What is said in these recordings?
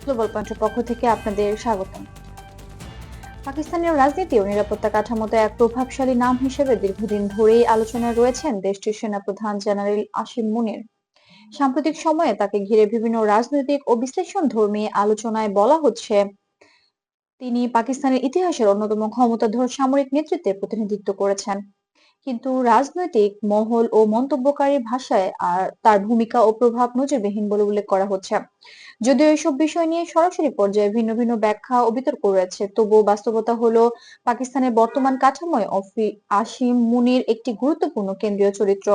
Global পয়েন্টের পক্ষ থেকে আপনাদের স্বাগতম। পাকিস্তানের রাজনীতি ও নিরাপত্তা কাঠামোতে এক প্রভাবশালী নাম হিসেবে দীর্ঘদিন ধরেই আলোচনায় রয়েছেন দেশটির সেনাপ্রধান জেনারেল আসিম মুনির। সাম্প্রতিক সময়ে তাকে ঘিরে বিভিন্ন রাজনৈতিক ও বিশ্লেষণধর্মী আলোচনায় বলা হচ্ছে তিনি পাকিস্তানের ইতিহাসের অন্যতম ক্ষমতাধর সামরিক নেতৃত্বের প্রতিনিধিত্ব করেছেন। কিন্তু রাজনৈতিক মহল ও মন্তব্যকারীর ভাষায় তার ভূমিকা ও প্রভাব নজিরবিহীন বলে উল্লেখ করা হচ্ছে। যদিও এসব বিষয় নিয়ে সরাসরি পর্যায়ে ভিন্ন ভিন্ন ব্যাখ্যা ও বিতর্ক রয়েছে, তবুও বাস্তবতা হলো পাকিস্তানের বর্তমান কাঠামোয় আসিম মুনির একটি গুরুত্বপূর্ণ কেন্দ্রীয় চরিত্র।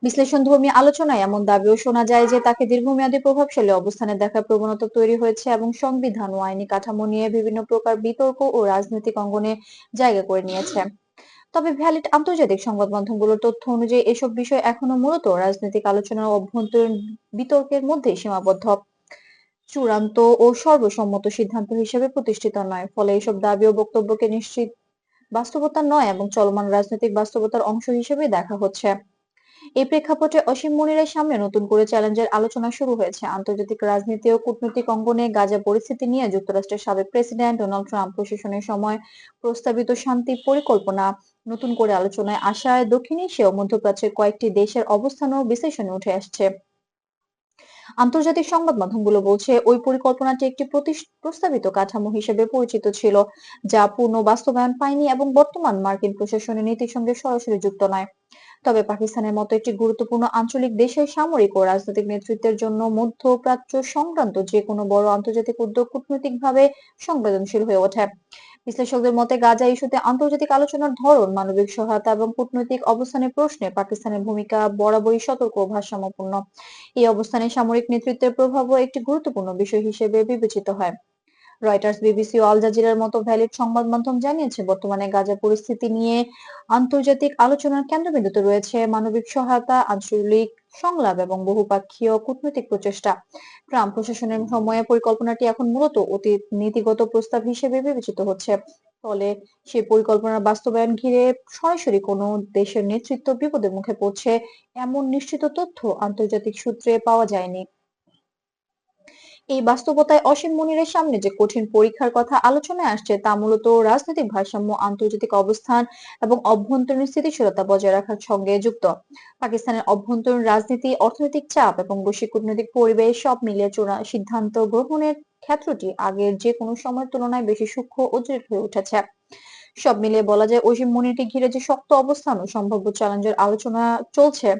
বিশ্লেষণধর্মী আলোচনায় এমন দাবিও শোনা যায় যে তাকে দীর্ঘমেয়াদী প্রভাবশালী অবস্থানে দেখার প্রবণতা তৈরি হয়েছে এবং সংবিধান ও আইনি কাঠামো নিয়ে বিভিন্ন প্রকার বিতর্ক ও রাজনৈতিক অঙ্গনে জায়গা করে নিয়েছে। তবে ভ্যালিড আন্তর্জাতিক সংবাদ মাধ্যমগুলোর তথ্য অনুযায়ী এসব বিষয় এখনো মূলত রাজনৈতিক আলোচনা ও অভ্যন্তরীণ বিতর্কের মধ্যেই সীমাবদ্ধ, চূড়ান্ত ও সর্বসম্মত সিদ্ধান্ত হিসেবে প্রতিষ্ঠিত নয়। ফলে এসব দাবি ও বক্তব্যকে নিশ্চিত বাস্তবতা নয় এবং চলমান রাজনৈতিক বাস্তবতার অংশ হিসেবে দেখা হচ্ছে। এই প্রেক্ষাপটে অসীম মুনিরের সামনে নতুন করে চ্যালেঞ্জের আলোচনা শুরু হয়েছে। আন্তর্জাতিক রাজনীতি ও কূটনৈতিক অঙ্গনে গাজা পরিস্থিতি নিয়ে যুক্তরাষ্ট্রের সাবেক প্রেসিডেন্ট ডোনাল্ড ট্রাম্প প্রশাসনের সময় প্রস্তাবিত শান্তি পরিকল্পনা নতুন করে আলোচনায় আসায় দক্ষিণ এশিয়া ও মধ্যপ্রাচ্যের কয়েকটি দেশের অবস্থানও বিশ্লেষণে উঠে আসছে। আন্তর্জাতিক সংবাদ মাধ্যমগুলো বলছে ওই পরিকল্পনাটি একটি প্রস্তাবিত কাঠামো হিসেবে পরিচিত ছিল, যা পূর্ণ বাস্তবায়ন পায়নি এবং বর্তমান মার্কিন প্রশাসনের নীতির সঙ্গে সরাসরি যুক্ত নয়। তবে পাকিস্তানের মতো একটি গুরুত্বপূর্ণ আঞ্চলিক দেশের সামরিক ও রাজনৈতিক নেতৃত্বের জন্য মধ্যপ্রাচ্য সংক্রান্ত যে কোনো বড় আন্তর্জাতিক উদ্যোগ কূটনৈতিকভাবে সংবেদনশীল হয়ে ওঠে। বিশ্লেষকদের মতে গাজা ইস্যুতে আন্তর্জাতিক আলোচনার ধরন, মানবিক সহায়তা এবং কূটনৈতিক অবস্থানের প্রশ্নে পাকিস্তানের ভূমিকা বরাবরই সতর্ক ও ভারসাম্যপূর্ণ। এই অবস্থানে সামরিক নেতৃত্বের প্রভাবও একটি গুরুত্বপূর্ণ বিষয় হিসেবে বিবেচিত হয়। রয়টার্স, বিবিসি ও আল জাজিরার মতো ভ্যালিড সংবাদ মাধ্যম জানিয়েছে বর্তমানে গাজা পরিস্থিতি নিয়ে আন্তর্জাতিক আলোচনার কেন্দ্রবিন্দুতে রয়েছে মানবিক সহায়তা, আঞ্চলিক সংলাপ এবং বহুপাক্ষীয় কূটনৈতিক প্রচেষ্টা। ট্রাম্প প্রশাসনের সময়ে পরিকল্পনাটি এখন মূলত অতীত নীতিগত প্রস্তাব হিসেবে বিবেচিত হচ্ছে। ফলে সেই পরিকল্পনার বাস্তবায়ন ঘিরে সরাসরি কোনো দেশের নেতৃত্ব বিপদের মুখে পড়ছে এমন নিশ্চিত তথ্য আন্তর্জাতিক সূত্রে পাওয়া যায়নি। এই বাস্তবতায় অসীম মুনিরের সামনে যে কঠিন পরীক্ষার কথা আলোচনায় আসছে তা মূলত রাজনৈতিক ভারসাম্য, আন্তর্জাতিক অবস্থান এবং অভ্যন্তরীণ স্থিতিশীলতা বজায় রাখার সঙ্গে যুক্ত। পাকিস্তানের অভ্যন্তরীণ রাজনীতি, অর্থনৈতিক চাপ এবং বৈশ্বিক কূটনৈতিক পরিবেশ সব মিলিয়ে সিদ্ধান্ত গ্রহণের ক্ষেত্রটি আগের যে কোনো সময়ের তুলনায় বেশি সূক্ষ্ম ও জটিল হয়ে উঠেছে। সব মিলিয়ে বলা যায় অসীম মুনিরকে ঘিরে যে শক্ত অবস্থান ও সম্ভাব্য চ্যালেঞ্জের আলোচনা চলছে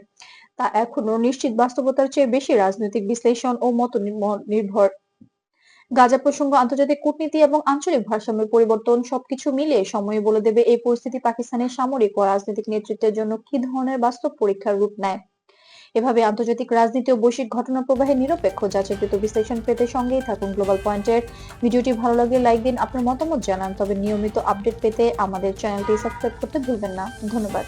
তা এখনো নিশ্চিত বাস্তবতার চেয়ে বেশি রাজনৈতিক বিশ্লেষণ ও মত নির্ভর। গাজা প্রসঙ্গ, আন্তর্জাতিক কূটনীতি এবং আঞ্চলিক ভারসাম্যের পরিবর্তন সবকিছু মিলিয়ে সময় বলে দেবে এই পরিস্থিতি পাকিস্তানের সামরিক ও রাজনৈতিক নেতৃত্বের জন্য কি ধরনের বাস্তব পরীক্ষার রূপ নেয়। এভাবে আন্তর্জাতিক রাজনীতি ও বৈশ্বিক ঘটনা প্রবাহের নিরপেক্ষ যাচাইকৃত বিশ্লেষণ পেতে সঙ্গেই থাকুন গ্লোবাল পয়েন্টের। ভিডিওটি ভালো লাগলে লাইক দিন, আপনার মতামত জানান। তবে নিয়মিত আপডেট পেতে আমাদের চ্যানেলটি সাবস্ক্রাইব করতে ভুলবেন না। ধন্যবাদ।